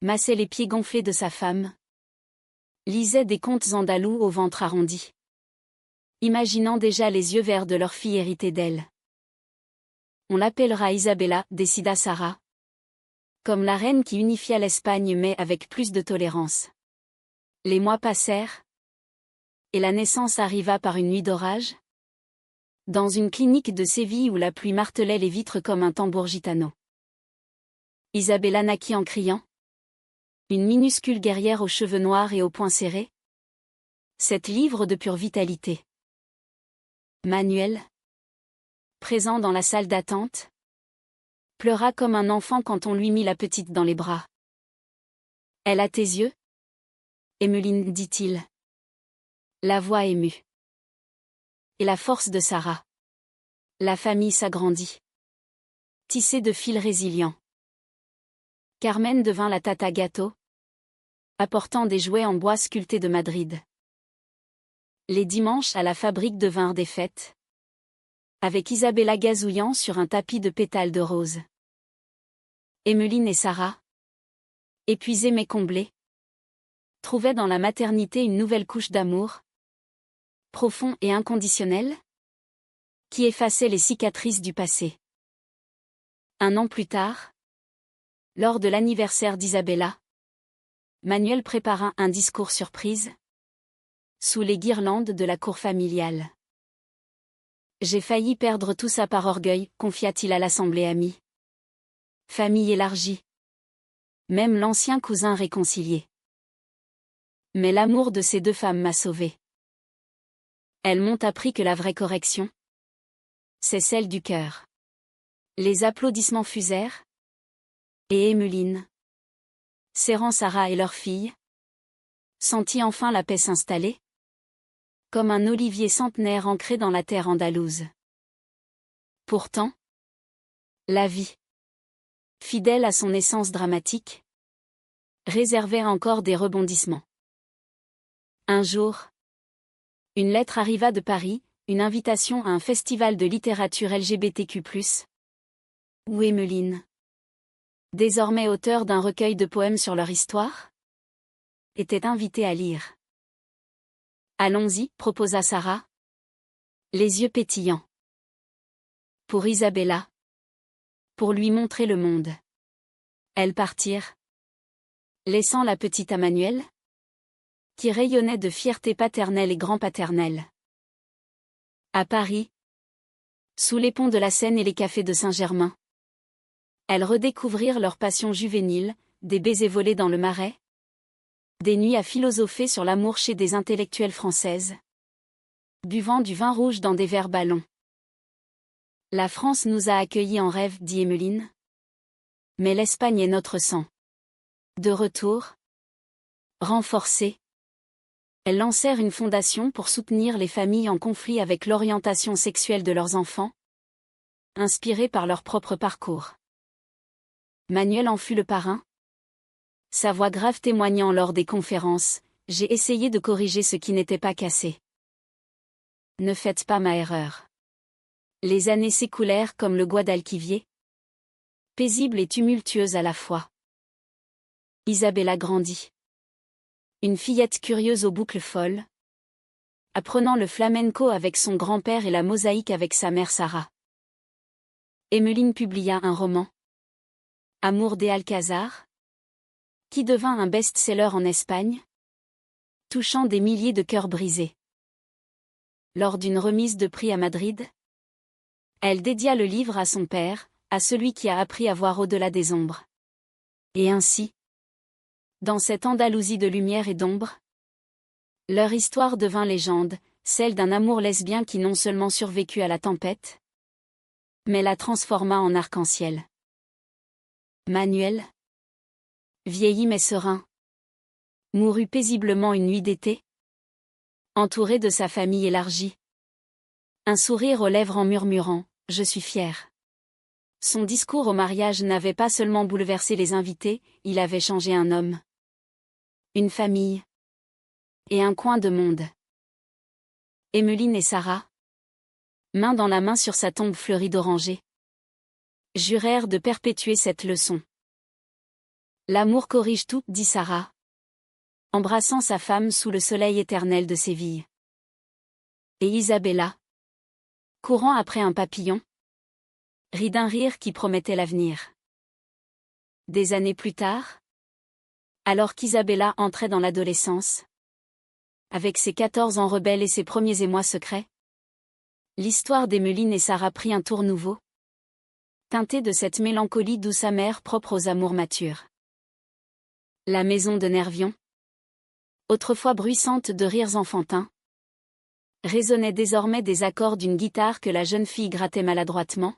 massait les pieds gonflés de sa femme, lisait des contes andalous au ventre arrondi, imaginant déjà les yeux verts de leur fille héritée d'elle. On l'appellera Isabella, décida Sarah, comme la reine qui unifia l'Espagne mais avec plus de tolérance. Les mois passèrent, et la naissance arriva par une nuit d'orage, dans une clinique de Séville où la pluie martelait les vitres comme un tambour gitano. Isabella naquit en criant. Une minuscule guerrière aux cheveux noirs et aux poings serrés. Cette livre de pure vitalité. Manuel, présent dans la salle d'attente, pleura comme un enfant quand on lui mit la petite dans les bras. Elle a tes yeux? Emmeline, dit-il. La voix émue. Et la force de Sarah. La famille s'agrandit. Tissée de fils résilients. Carmen devint la tata gâteau, apportant des jouets en bois sculptés de Madrid. Les dimanches à la fabrique devinrent des fêtes, avec Isabella gazouillant sur un tapis de pétales de rose. Emmeline et Sarah, épuisées mais comblées, trouvaient dans la maternité une nouvelle couche d'amour, profond et inconditionnel, qui effaçait les cicatrices du passé. Un an plus tard, lors de l'anniversaire d'Isabella, Manuel prépara un discours surprise, sous les guirlandes de la cour familiale. J'ai failli perdre tout ça par orgueil, confia-t-il à l'assemblée amie. Famille élargie. Même l'ancien cousin réconcilié. Mais l'amour de ces deux femmes m'a sauvé. Elles m'ont appris que la vraie correction, c'est celle du cœur. Les applaudissements fusèrent. Et Emmeline, serrant Sarah et leur fille, sentit enfin la paix s'installer, comme un olivier centenaire ancré dans la terre andalouse. Pourtant, la vie, fidèle à son essence dramatique, réservait encore des rebondissements. Un jour, une lettre arriva de Paris, une invitation à un festival de littérature LGBTQ+, où Emmeline, désormais auteure d'un recueil de poèmes sur leur histoire, était invitée à lire. Allons-y, proposa Sarah, les yeux pétillants. Pour Isabella. Pour lui montrer le monde. Elles partirent, laissant la petite à Manuel, qui rayonnait de fierté paternelle et grand-paternelle. À Paris, sous les ponts de la Seine et les cafés de Saint-Germain, elles redécouvrirent leur passion juvénile, des baisers volés dans le Marais, des nuits à philosopher sur l'amour chez des intellectuelles françaises, buvant du vin rouge dans des verres ballons. La France nous a accueillis en rêve, dit Emmeline. Mais l'Espagne est notre sang. De retour, renforcée, elles lancèrent une fondation pour soutenir les familles en conflit avec l'orientation sexuelle de leurs enfants, inspirés par leur propre parcours. Manuel en fut le parrain. Sa voix grave témoignant lors des conférences, j'ai essayé de corriger ce qui n'était pas cassé. Ne faites pas ma erreur. Les années s'écoulèrent comme le Guadalquivir, paisible et tumultueuse à la fois. Isabella grandit. Une fillette curieuse aux boucles folles, apprenant le flamenco avec son grand-père et la mosaïque avec sa mère Sarah. Emmeline publia un roman, Amour des Alcazar, qui devint un best-seller en Espagne, touchant des milliers de cœurs brisés. Lors d'une remise de prix à Madrid, elle dédia le livre à son père, à celui qui a appris à voir au-delà des ombres. Et ainsi, dans cette Andalousie de lumière et d'ombre, leur histoire devint légende, celle d'un amour lesbien qui non seulement survécut à la tempête, mais la transforma en arc-en-ciel. Manuel, vieilli mais serein, mourut paisiblement une nuit d'été, entouré de sa famille élargie. Un sourire aux lèvres en murmurant « Je suis fier ». Son discours au mariage n'avait pas seulement bouleversé les invités, il avait changé un homme, une famille et un coin de monde. Emmeline et Sarah, main dans la main sur sa tombe fleurie d'orangers, jurèrent de perpétuer cette leçon. L'amour corrige tout, dit Sarah, embrassant sa femme sous le soleil éternel de Séville. Et Isabella, courant après un papillon, rit d'un rire qui promettait l'avenir. Des années plus tard, alors qu'Isabella entrait dans l'adolescence, avec ses 14 ans rebelles et ses premiers émois secrets, l'histoire d'Emmeline et Sarah prit un tour nouveau, teinté de cette mélancolie douce amère propre aux amours matures. La maison de Nervion, autrefois bruissante de rires enfantins, résonnait désormais des accords d'une guitare que la jeune fille grattait maladroitement,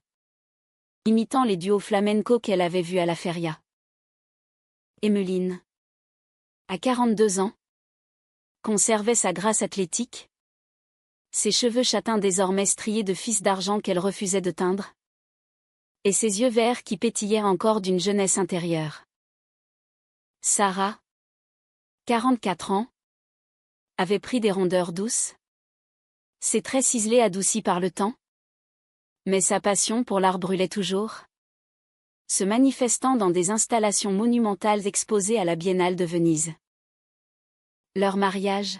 imitant les duos flamenco qu'elle avait vus à la feria. Emmeline, à 42 ans, conservait sa grâce athlétique, ses cheveux châtains désormais striés de fils d'argent qu'elle refusait de teindre, et ses yeux verts qui pétillaient encore d'une jeunesse intérieure. Sarah, 44 ans, avait pris des rondeurs douces, ses traits ciselés adoucis par le temps, mais sa passion pour l'art brûlait toujours, se manifestant dans des installations monumentales exposées à la Biennale de Venise. Leur mariage,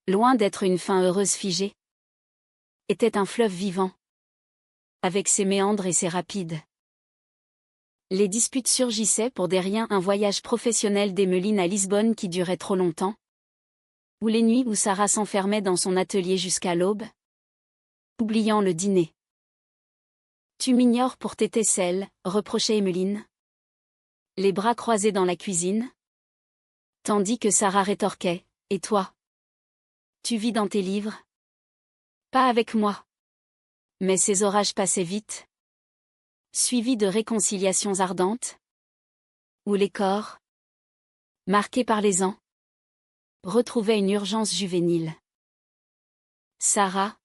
loin d'être une fin heureuse figée, était un fleuve vivant, avec ses méandres et ses rapides. Les disputes surgissaient pour des riens, un voyage professionnel d'Emmeline à Lisbonne qui durait trop longtemps, ou les nuits où Sarah s'enfermait dans son atelier jusqu'à l'aube, oubliant le dîner. Tu m'ignores pour tes tesselles, reprochait Emmeline, les bras croisés dans la cuisine, tandis que Sarah rétorquait, et toi? Tu vis dans tes livres? Pas avec moi. Mais ces orages passaient vite, suivis de réconciliations ardentes, où les corps, marqués par les ans, retrouvaient une urgence juvénile. Sarah,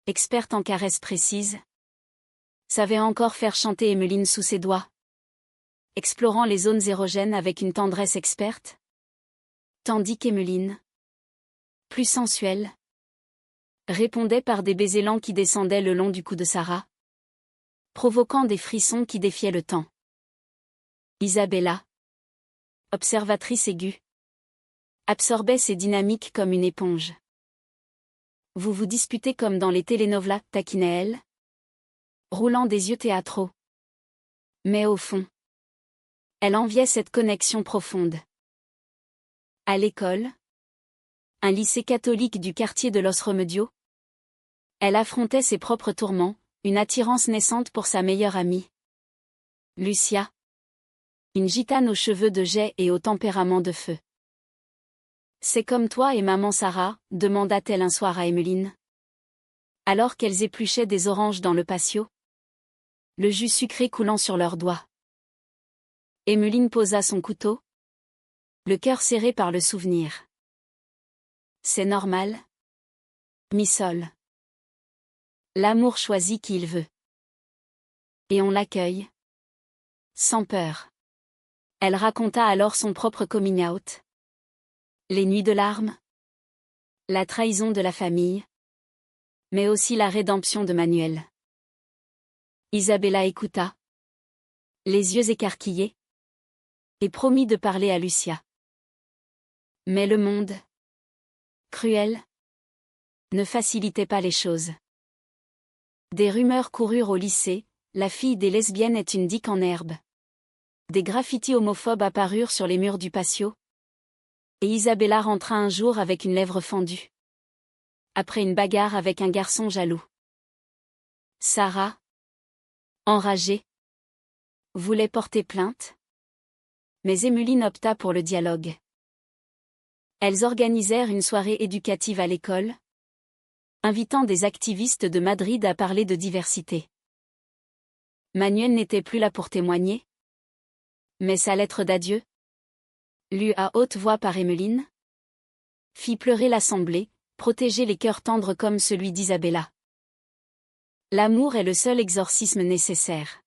experte en caresses précises, savait encore faire chanter Emmeline sous ses doigts, explorant les zones érogènes avec une tendresse experte, tandis qu'Emmeline, plus sensuelle, répondait par des baisers lents qui descendaient le long du cou de Sarah, provoquant des frissons qui défiaient le temps. Isabella, observatrice aiguë, absorbait ces dynamiques comme une éponge. Vous vous disputez comme dans les telenovelas, taquinait-elle, roulant des yeux théâtraux. Mais au fond, elle enviait cette connexion profonde. À l'école, un lycée catholique du quartier de Los Remedios, elle affrontait ses propres tourments, une attirance naissante pour sa meilleure amie, Lucia, une gitane aux cheveux de jais et au tempérament de feu. C'est comme toi et maman Sarah, demanda-t-elle un soir à Emmeline, alors qu'elles épluchaient des oranges dans le patio, le jus sucré coulant sur leurs doigts. Emmeline posa son couteau, le cœur serré par le souvenir. C'est normal, Missol. L'amour choisit qui il veut. Et on l'accueille. Sans peur. Elle raconta alors son propre coming out. Les nuits de larmes. La trahison de la famille. Mais aussi la rédemption de Manuel. Isabella écouta. Les yeux écarquillés. Et promit de parler à Lucia. Mais le monde, cruel, ne facilitait pas les choses. Des rumeurs coururent au lycée, la fille des lesbiennes est une dick en herbe. Des graffitis homophobes apparurent sur les murs du patio. Et Isabella rentra un jour avec une lèvre fendue. Après une bagarre avec un garçon jaloux. Sarah, enragée, voulait porter plainte. Mais Emmeline opta pour le dialogue. Elles organisèrent une soirée éducative à l'école, invitant des activistes de Madrid à parler de diversité. Manuel n'était plus là pour témoigner. Mais sa lettre d'adieu, lue à haute voix par Emmeline, fit pleurer l'assemblée, protéger les cœurs tendres comme celui d'Isabella. L'amour est le seul exorcisme nécessaire.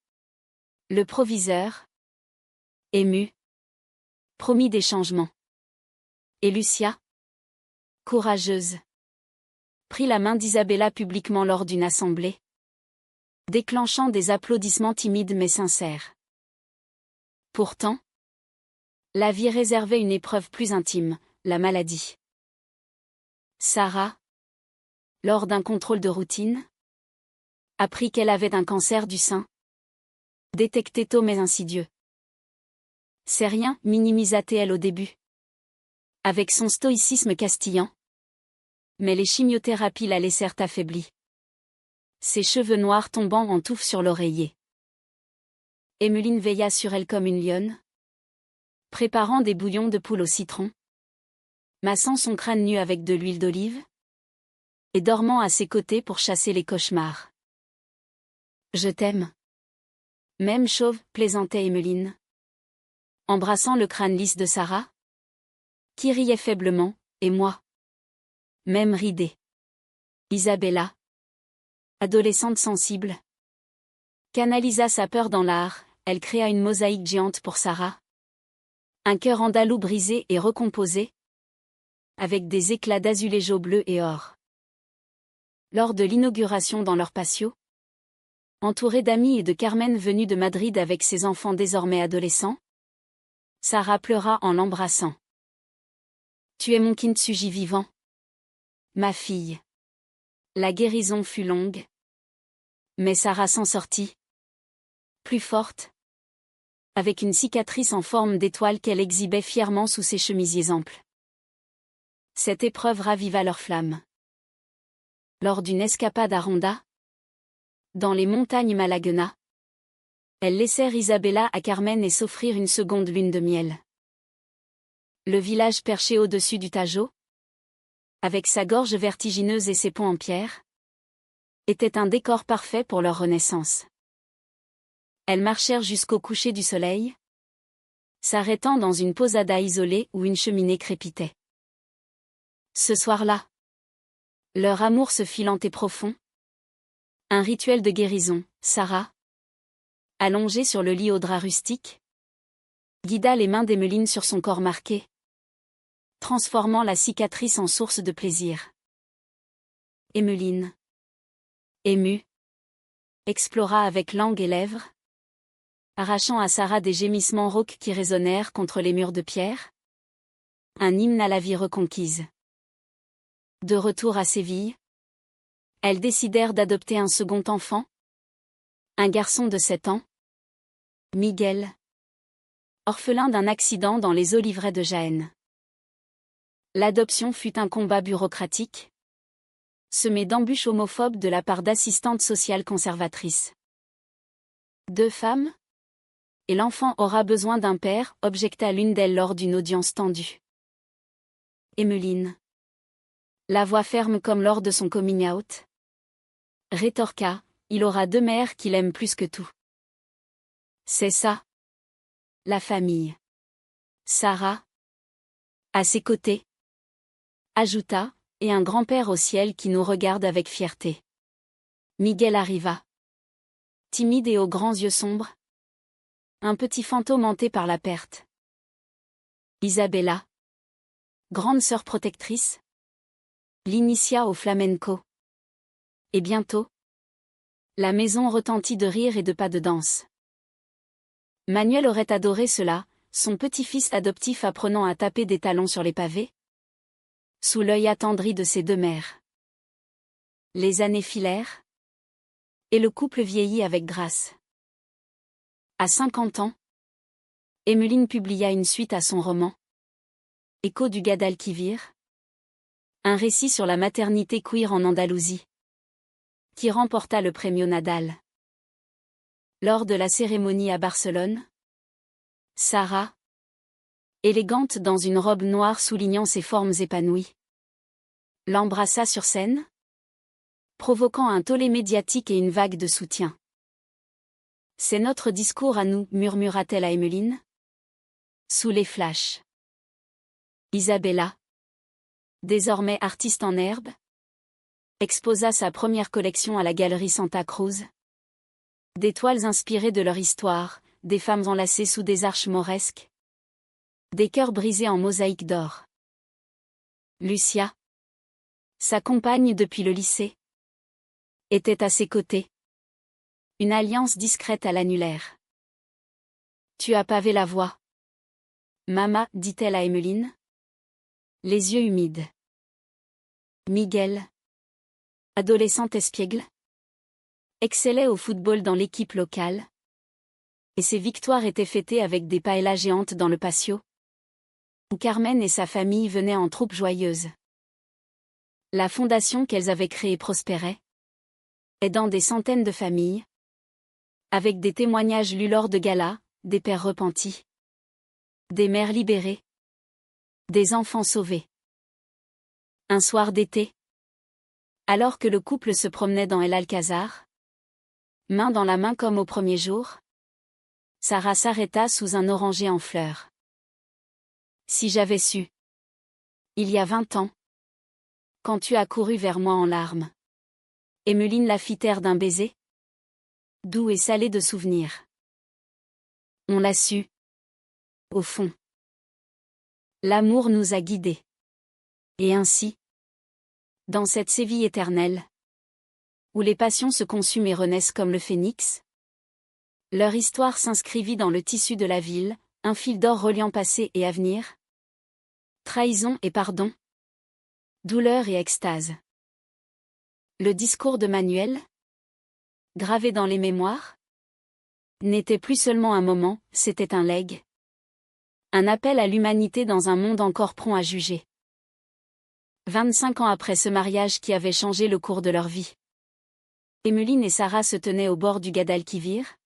Le proviseur, ému, promit des changements. Et Lucia, courageuse, prit la main d'Isabella publiquement lors d'une assemblée, déclenchant des applaudissements timides mais sincères. Pourtant, la vie réservait une épreuve plus intime, la maladie. Sarah, lors d'un contrôle de routine, apprit qu'elle avait un cancer du sein, détecté tôt mais insidieux. C'est rien, minimisa-t-elle au début, avec son stoïcisme castillan. Mais les chimiothérapies la laissèrent affaiblie. Ses cheveux noirs tombant en touffes sur l'oreiller. Emmeline veilla sur elle comme une lionne, préparant des bouillons de poule au citron, massant son crâne nu avec de l'huile d'olive, et dormant à ses côtés pour chasser les cauchemars. Je t'aime. Même chauve, plaisantait Emmeline, embrassant le crâne lisse de Sarah, qui riait faiblement, et moi. Même ridée. Isabella, adolescente sensible, canalisa sa peur dans l'art, elle créa une mosaïque géante pour Sarah. Un cœur andalou brisé et recomposé, avec des éclats d'azuléjo bleu et or. Lors de l'inauguration dans leur patio, entourée d'amis et de Carmen venue de Madrid avec ses enfants désormais adolescents, Sarah pleura en l'embrassant. Tu es mon kintsugi vivant. Ma fille. La guérison fut longue. Mais Sarah s'en sortit. Plus forte. Avec une cicatrice en forme d'étoile qu'elle exhibait fièrement sous ses chemisiers amples. Cette épreuve raviva leur flamme. Lors d'une escapade à Ronda, dans les montagnes Malaguenas, elles laissèrent Isabella à Carmen et s'offrirent une seconde lune de miel. Le village perché au-dessus du Tajo, avec sa gorge vertigineuse et ses ponts en pierre, était un décor parfait pour leur renaissance. Elles marchèrent jusqu'au coucher du soleil, s'arrêtant dans une posada isolée où une cheminée crépitait. Ce soir-là, leur amour se fit lent et profond. Un rituel de guérison, Sarah, allongée sur le lit au drap rustique, guida les mains d'Emmeline sur son corps marqué, transformant la cicatrice en source de plaisir. Emmeline, émue, explora avec langue et lèvres, arrachant à Sarah des gémissements rauques qui résonnèrent contre les murs de pierre. Un hymne à la vie reconquise. De retour à Séville, elles décidèrent d'adopter un second enfant, un garçon de 7 ans, Miguel, orphelin d'un accident dans les oliveraies de Jaén. L'adoption fut un combat bureaucratique, semé d'embûches homophobes de la part d'assistantes sociales conservatrices. 2 femmes ? Et l'enfant aura besoin d'un père, objecta l'une d'elles lors d'une audience tendue. Emmeline, la voix ferme comme lors de son coming out, rétorqua, il aura 2 mères qu'il aime plus que tout. C'est ça. La famille. Sarah, à ses côtés, ajouta, et un grand-père au ciel qui nous regarde avec fierté. Miguel arriva. Timide et aux grands yeux sombres. Un petit fantôme hanté par la perte. Isabella, grande sœur protectrice, l'initia au flamenco. Et bientôt, la maison retentit de rires et de pas de danse. Manuel aurait adoré cela, son petit-fils adoptif apprenant à taper des talons sur les pavés, sous l'œil attendri de ses 2 mères. Les années filèrent, et le couple vieillit avec grâce. À 50 ans, Emmeline publia une suite à son roman, Écho du Guadalquivir, un récit sur la maternité queer en Andalousie, qui remporta le Premio Nadal. Lors de la cérémonie à Barcelone, Sarah, élégante dans une robe noire soulignant ses formes épanouies, l'embrassa sur scène, provoquant un tollé médiatique et une vague de soutien. C'est notre discours à nous, murmura-t-elle à Emmeline. Sous les flashs. Isabella, désormais artiste en herbe, exposa sa première collection à la galerie Santa Cruz. Des toiles inspirées de leur histoire, des femmes enlacées sous des arches mauresques, des cœurs brisés en mosaïque d'or. Lucia, sa compagne depuis le lycée, était à ses côtés. Une alliance discrète à l'annulaire. Tu as pavé la voie. Mama, dit-elle à Emmeline. Les yeux humides. Miguel, adolescent espiègle, excellait au football dans l'équipe locale, et ses victoires étaient fêtées avec des paellas géantes dans le patio, où Carmen et sa famille venaient en troupe joyeuse. La fondation qu'elles avaient créée prospérait, aidant des centaines de familles, avec des témoignages lus lors de galas, des pères repentis, des mères libérées, des enfants sauvés. Un soir d'été, alors que le couple se promenait dans El Alcázar, main dans la main comme au premier jour, Sarah s'arrêta sous un oranger en fleurs. Si j'avais su. Il y a 20 ans. Quand tu as couru vers moi en larmes. Emmeline la fit taire d'un baiser. Doux et salé de souvenirs. On l'a su. Au fond. L'amour nous a guidés. Et ainsi. Dans cette Séville éternelle. Où les passions se consument et renaissent comme le phénix. Leur histoire s'inscrivit dans le tissu de la ville, un fil d'or reliant passé et avenir. Trahison et pardon. Douleur et extase. Le discours de Manuel, gravé dans les mémoires, n'était plus seulement un moment, c'était un legs. Un appel à l'humanité dans un monde encore prompt à juger. 25 ans après ce mariage qui avait changé le cours de leur vie. Emmeline et Sarah se tenaient au bord du Guadalquivir,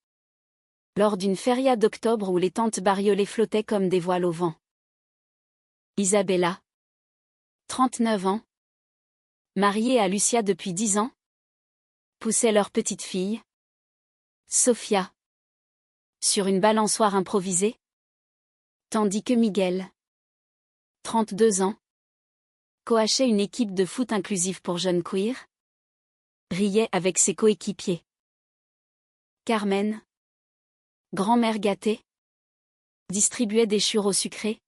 lors d'une feria d'octobre où les tentes bariolées flottaient comme des voiles au vent. Isabella, 39 ans, mariée à Lucia depuis 10 ans, poussait leur petite fille, Sofia, sur une balançoire improvisée, tandis que Miguel, 32 ans, coachait une équipe de foot inclusive pour jeunes queers, riait avec ses coéquipiers. Carmen, grand-mère gâtée, distribuait des churros sucrés.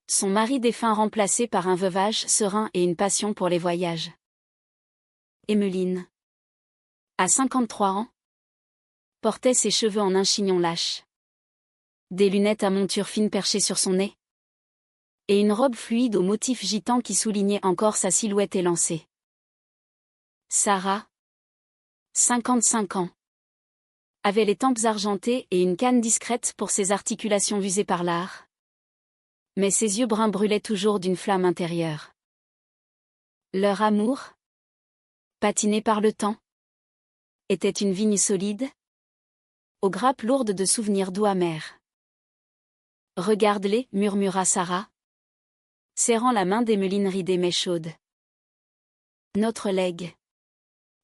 Son mari défunt remplacé par un veuvage serein et une passion pour les voyages. Emmeline, à 53 ans, portait ses cheveux en un chignon lâche. Des lunettes à monture fine perchées sur son nez. Et une robe fluide au motif gitan qui soulignait encore sa silhouette élancée. Sarah, 55 ans, avait les tempes argentées et une canne discrète pour ses articulations usées par l'art. Mais ses yeux bruns brûlaient toujours d'une flamme intérieure. Leur amour, patiné par le temps, était une vigne solide, aux grappes lourdes de souvenirs doux amers. Regarde-les, murmura Sarah, serrant la main d'Emmeline ridée mais chaude. Notre legs.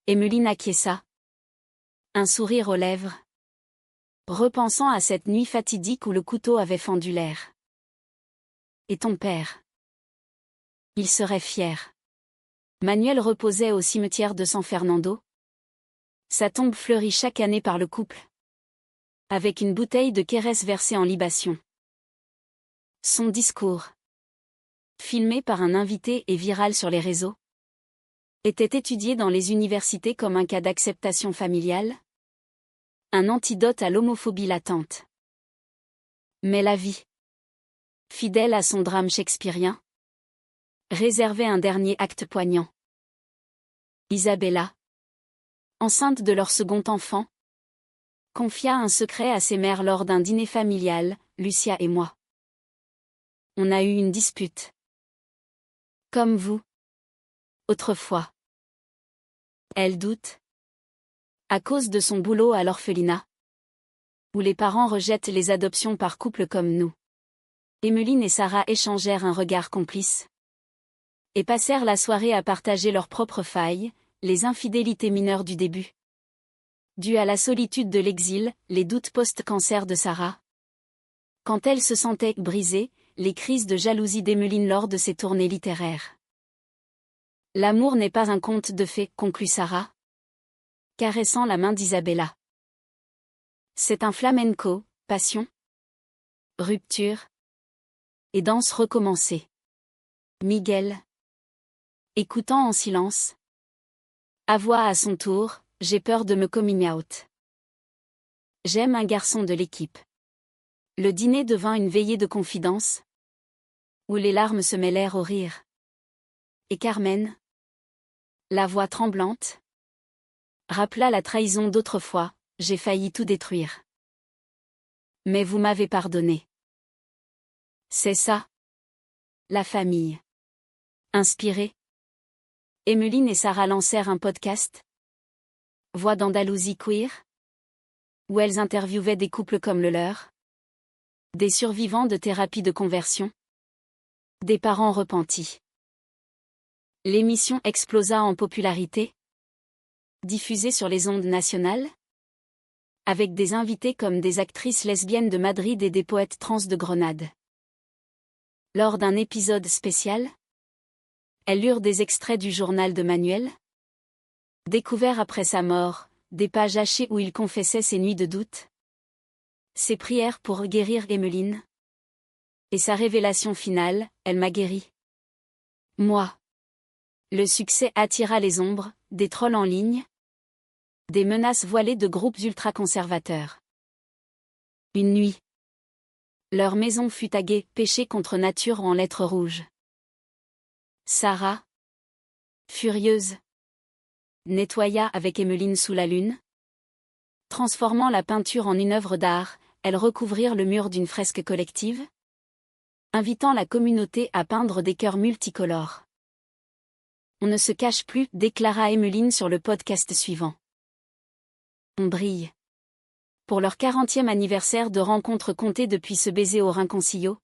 Emmeline acquiesça. Un sourire aux lèvres. Repensant à cette nuit fatidique où le couteau avait fendu l'air. Et ton père? Il serait fier. Manuel reposait au cimetière de San Fernando. Sa tombe fleurit chaque année par le couple. Avec une bouteille de Quérès versée en libation. Son discours, filmé par un invité et viral sur les réseaux, était étudié dans les universités comme un cas d'acceptation familiale, un antidote à l'homophobie latente. Mais la vie, fidèle à son drame shakespearien, réservait un dernier acte poignant. Isabella, enceinte de leur second enfant, confia un secret à ses mères lors d'un dîner familial, Lucia et moi. On a eu une dispute. Comme vous. Autrefois. Elle doute. À cause de son boulot à l'orphelinat. Où les parents rejettent les adoptions par couple comme nous. Emmeline et Sarah échangèrent un regard complice. Et passèrent la soirée à partager leurs propres failles, les infidélités mineures du début. Dues à la solitude de l'exil, les doutes post-cancer de Sarah. Quand elle se sentait brisée, les crises de jalousie d'Emmeline lors de ses tournées littéraires. L'amour n'est pas un conte de fées, conclut Sarah, caressant la main d'Isabella. C'est un flamenco, passion, rupture et danse recommencée. Miguel, écoutant en silence, avoua à son tour, j'ai peur de me coming out. J'aime un garçon de l'équipe. Le dîner devint une veillée de confidence, où les larmes se mêlèrent au rire. Et Carmen, la voix tremblante, rappela la trahison d'autrefois, j'ai failli tout détruire. Mais vous m'avez pardonné. C'est ça. La famille. Inspirée, Emmeline et Sarah lancèrent un podcast, Voix d'Andalousie Queer, où elles interviewaient des couples comme le leur, des survivants de thérapie de conversion, des parents repentis. L'émission explosa en popularité, diffusée sur les ondes nationales, avec des invités comme des actrices lesbiennes de Madrid et des poètes trans de Grenade. Lors d'un épisode spécial, elles lurent des extraits du journal de Manuel, découvert après sa mort, des pages hachées où il confessait ses nuits de doute, ses prières pour guérir Emmeline, et sa révélation finale, elle m'a guéri. Moi. Le succès attira les ombres, des trolls en ligne, des menaces voilées de groupes ultra-conservateurs. Une nuit, leur maison fut taguée « Péché contre nature » en lettres rouges. Sarah, furieuse, nettoya avec Emmeline sous la lune. Transformant la peinture en une œuvre d'art, elles recouvrirent le mur d'une fresque collective, invitant la communauté à peindre des cœurs multicolores. On ne se cache plus, déclara Emmeline sur le podcast suivant. On brille. Pour leur 40e anniversaire de rencontre compté depuis ce baiser au Rinconcillo,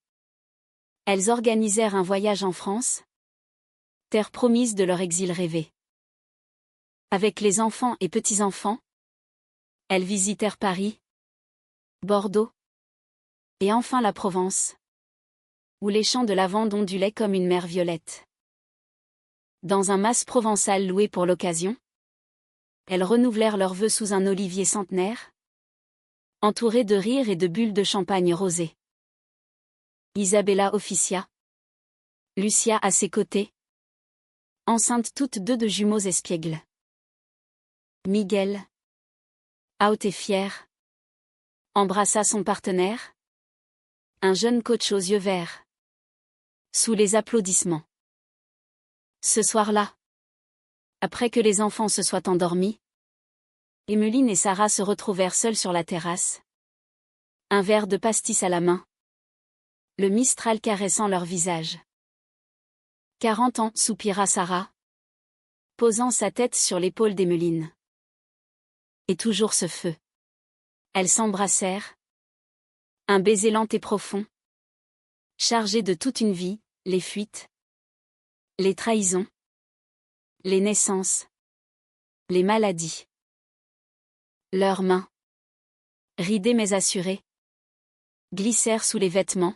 elles organisèrent un voyage en France, terre promise de leur exil rêvé. Avec les enfants et petits-enfants, elles visitèrent Paris, Bordeaux, et enfin la Provence, où les champs de lavande ondulaient comme une mer violette. Dans un mas provençal loué pour l'occasion, elles renouvelèrent leurs vœux sous un olivier centenaire, entouré de rires et de bulles de champagne rosé. Isabella officia, Lucia à ses côtés, enceintes toutes deux de jumeaux espiègles. Miguel, out et fier, embrassa son partenaire, un jeune coach aux yeux verts. Sous les applaudissements. Ce soir-là, après que les enfants se soient endormis, Emmeline et Sarah se retrouvèrent seules sur la terrasse. Un verre de pastis à la main. Le mistral caressant leur visage. 40 ans, soupira Sarah, posant sa tête sur l'épaule d'Emmeline. Et toujours ce feu. Elles s'embrassèrent. Un baiser lent et profond. Chargé de toute une vie, les fuites. Les trahisons. Les naissances. Les maladies. Leurs mains, ridées mais assurées, glissèrent sous les vêtements,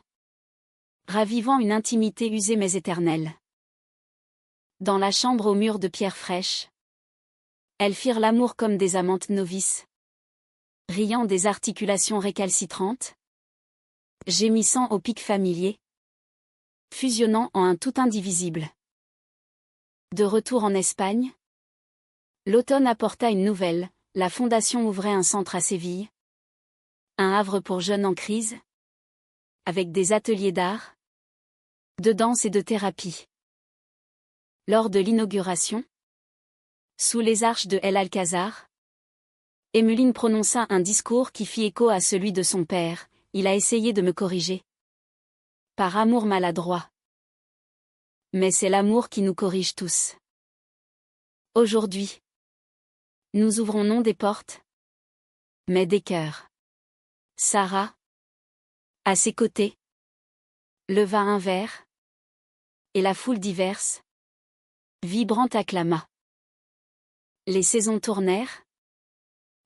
ravivant une intimité usée mais éternelle. Dans la chambre aux murs de pierre fraîche, elles firent l'amour comme des amantes novices, riant des articulations récalcitrantes, gémissant au pic familier, fusionnant en un tout indivisible. De retour en Espagne, l'automne apporta une nouvelle. La fondation ouvrait un centre à Séville. Un havre pour jeunes en crise. Avec des ateliers d'art, de danse et de thérapie. Lors de l'inauguration, sous les arches de El Alcázar, Emmeline prononça un discours qui fit écho à celui de son père. Il a essayé de me corriger. Par amour maladroit. Mais c'est l'amour qui nous corrige tous. Aujourd'hui, nous ouvrons non des portes, mais des cœurs. Sarah, à ses côtés, leva un verre, et la foule diverse, vibrante acclama. Les saisons tournèrent,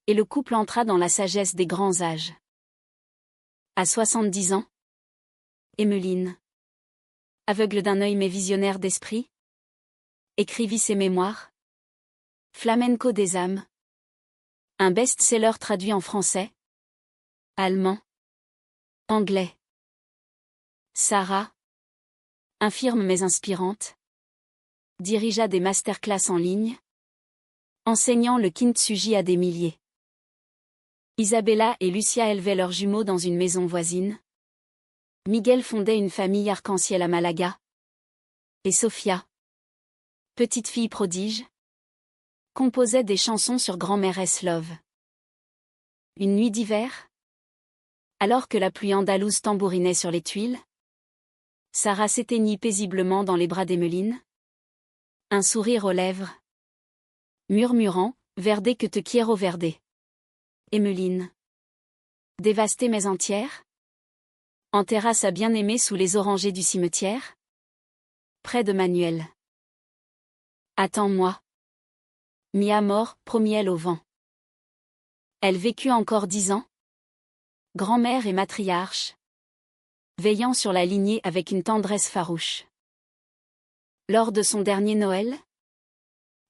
et le couple entra dans la sagesse des grands âges. À 70 ans, Emmeline, aveugle d'un œil mais visionnaire d'esprit, écrivit ses mémoires. Flamenco des âmes. Un best-seller traduit en français, allemand, anglais. Sarah, infirme mais inspirante, dirigea des masterclass en ligne, enseignant le kintsugi à des milliers. Isabella et Lucia élevaient leurs jumeaux dans une maison voisine. Miguel fondait une famille arc-en-ciel à Malaga. Et Sofia, petite fille prodige, composait des chansons sur Grand-mère S. Love. Une nuit d'hiver, alors que la pluie andalouse tambourinait sur les tuiles, Sarah s'éteignit paisiblement dans les bras d'Emmeline. Un sourire aux lèvres. Murmurant, Verdé que te quiero verde. Emmeline. Dévastée mais entière, enterra sa bien-aimée sous les orangers du cimetière. Près de Manuel. Attends-moi. Mi amor, promit elle au vent. Elle vécut encore 10 ans. Grand-mère et matriarche. Veillant sur la lignée avec une tendresse farouche. Lors de son dernier Noël,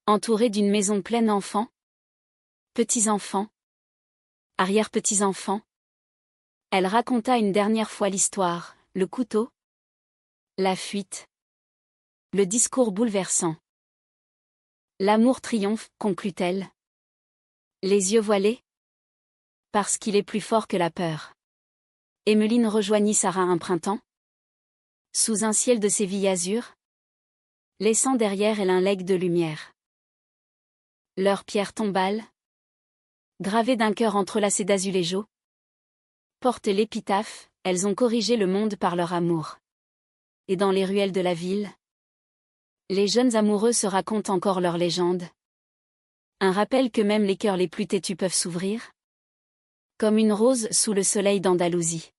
entourée d'une maison pleine d'enfants, petits-enfants, arrière-petits-enfants, elle raconta une dernière fois l'histoire, le couteau, la fuite, le discours bouleversant. L'amour triomphe, conclut-elle. Les yeux voilés. Parce qu'il est plus fort que la peur. Emmeline rejoignit Sarah un printemps. Sous un ciel de Séville azur. Laissant derrière elle un legs de lumière. Leurs pierres tombales, gravées d'un cœur entrelacé d'azuléjo, portent l'épitaphe, elles ont corrigé le monde par leur amour. Et dans les ruelles de la ville, les jeunes amoureux se racontent encore leurs légendes. Un rappel que même les cœurs les plus têtus peuvent s'ouvrir. Comme une rose sous le soleil d'Andalousie.